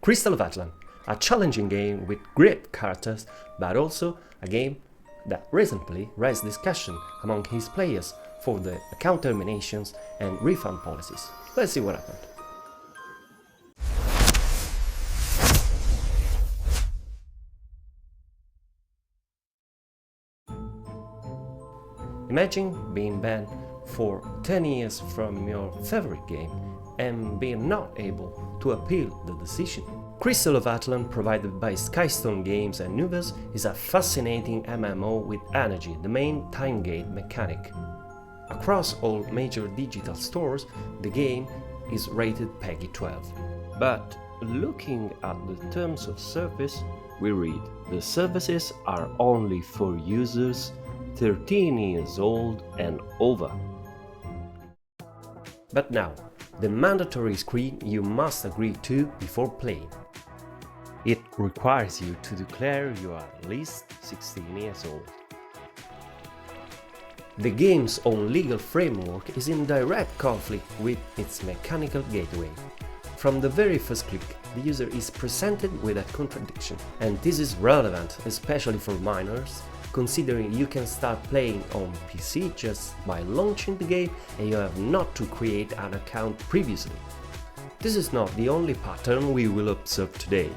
Crystal of Atlan, a challenging game with great characters, but also a game that recently raised discussion among his players for the account terminations and refund policies. Let's see what happened. Imagine being banned for 10 years from your favorite game and being not able to appeal the decision. Crystal of Atlan, provided by Skystone Games and Nubes, is a fascinating MMO with energy, the main time gate mechanic. Across all major digital stores, the game is rated PEGI 12. But looking at the terms of service, we read the services are only for users 13 years old and over. But now, the mandatory screen you must agree to before playing. It requires you to declare you are at least 16 years old. The game's own legal framework is in direct conflict with its mechanical gateway. From the very first click, the user is presented with a contradiction, and this is relevant especially for minors, considering you can start playing on PC just by launching the game and you have not to create an account previously. This is not the only pattern we will observe today.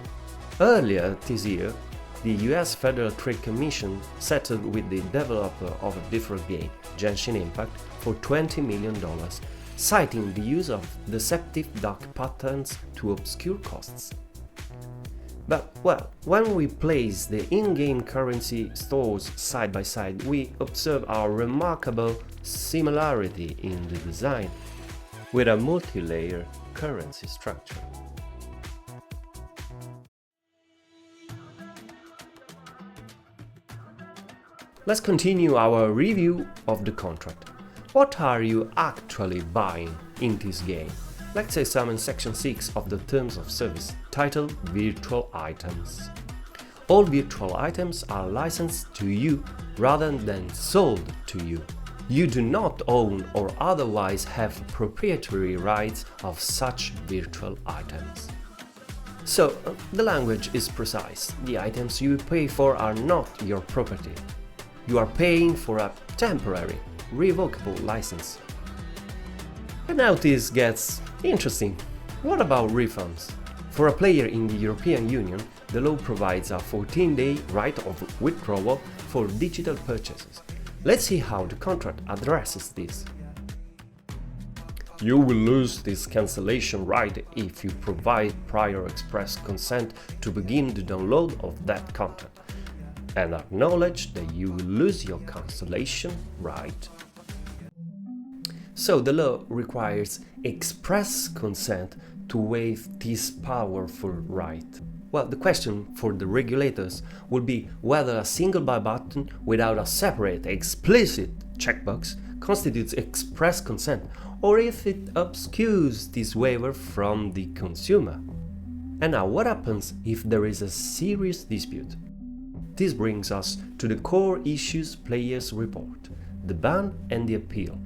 Earlier this year, the US Federal Trade Commission settled with the developer of a different game, Genshin Impact, for $20 million, citing the use of deceptive dark patterns to obscure costs. But, well, when we place the in-game currency stores side by side, we observe a remarkable similarity in the design, with a multi-layer currency structure. Let's continue our review of the contract. What are you actually buying in this game? Let's examine section 6 of the Terms of Service, titled Virtual Items. All virtual items are licensed to you rather than sold to you. You do not own or otherwise have proprietary rights of such virtual items. So, the language is precise. The items you pay for are not your property. You are paying for a temporary, revocable license. And now this gets interesting. What about refunds? For a player in the European Union, the law provides a 14-day right of withdrawal for digital purchases. Let's see how the contract addresses this. You will lose this cancellation right if you provide prior express consent to begin the download of that content, and acknowledge that you will lose your cancellation right. So the law requires express consent to waive this powerful right. Well, the question for the regulators would be whether a single buy button without a separate explicit checkbox constitutes express consent, or if it obscures this waiver from the consumer. And now, what happens if there is a serious dispute? This brings us to the core issues players report, the ban and the appeal.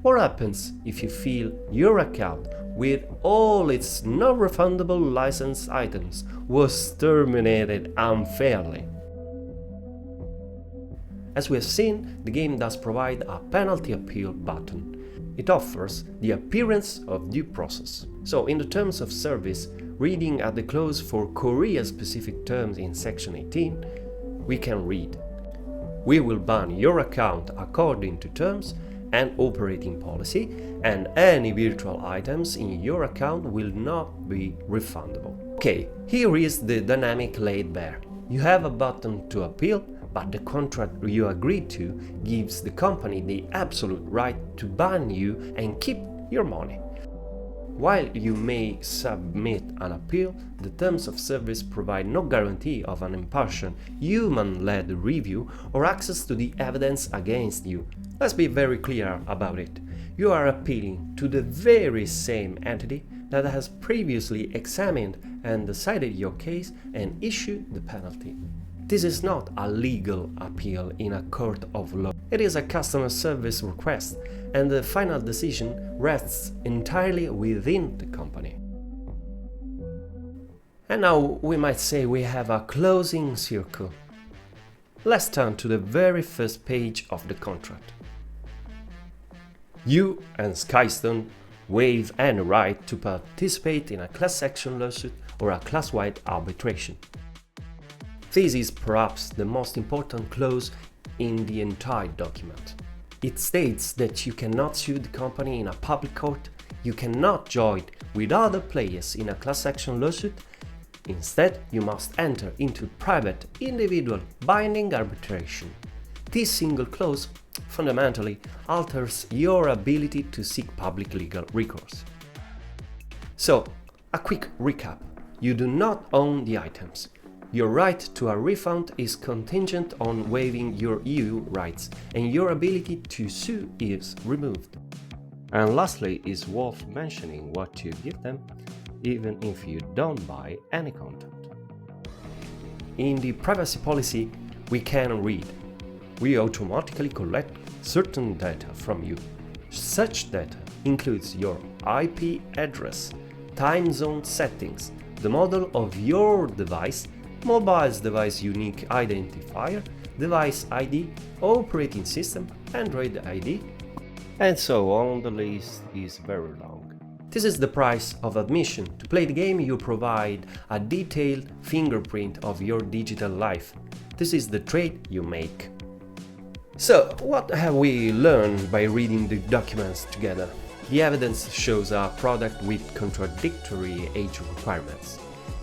What happens if you feel your account, with all its non-refundable license items, was terminated unfairly? As we have seen, the game does provide a penalty appeal button. It offers the appearance of due process. So, in the terms of service, reading at the clause for Korea-specific terms in section 18, we can read: we will ban your account according to terms and operating policy, and any virtual items in your account will not be refundable. Okay, here is the dynamic laid bare. You have a button to appeal, but the contract you agreed to gives the company the absolute right to ban you and keep your money. While you may submit an appeal, the terms of service provide no guarantee of an impartial, human-led review or access to the evidence against you. Let's be very clear about it. You are appealing to the very same entity that has previously examined and decided your case and issued the penalty. This is not a legal appeal in a court of law. It is a customer service request, and the final decision rests entirely within the company. And now we might say we have a closing circle. Let's turn to the very first page of the contract. You and Skystone waive any right to participate in a class action lawsuit or a class-wide arbitration. This is perhaps the most important clause in the entire document. It states that you cannot sue the company in a public court, you cannot join with other players in a class action lawsuit. Instead, you must enter into private, individual, binding arbitration. This single clause fundamentally alters your ability to seek public legal recourse. So, a quick recap. You do not own the items. Your right to a refund is contingent on waiving your EU rights, and your ability to sue is removed. And lastly, it's worth mentioning what you give them, even if you don't buy any content. In the privacy policy, we can read: we automatically collect certain data from you. Such data includes your IP address, time zone settings, the model of your device, mobile device unique identifier, device ID, operating system, Android ID, and so on. The list is very long. This is the price of admission. To play the game, you provide a detailed fingerprint of your digital life. This is the trade you make. So, what have we learned by reading the documents together? The evidence shows a product with contradictory age requirements.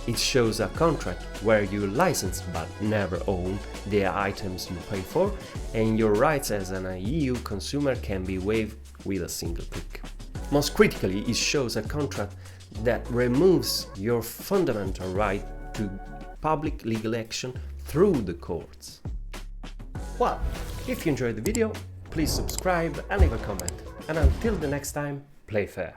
It shows a contract where you license but never own the items you pay for, and your rights as an EU consumer can be waived with a single click. Most critically, it shows a contract that removes your fundamental right to public legal action through the courts. Well, if you enjoyed the video, please subscribe and leave a comment. And until the next time, play fair.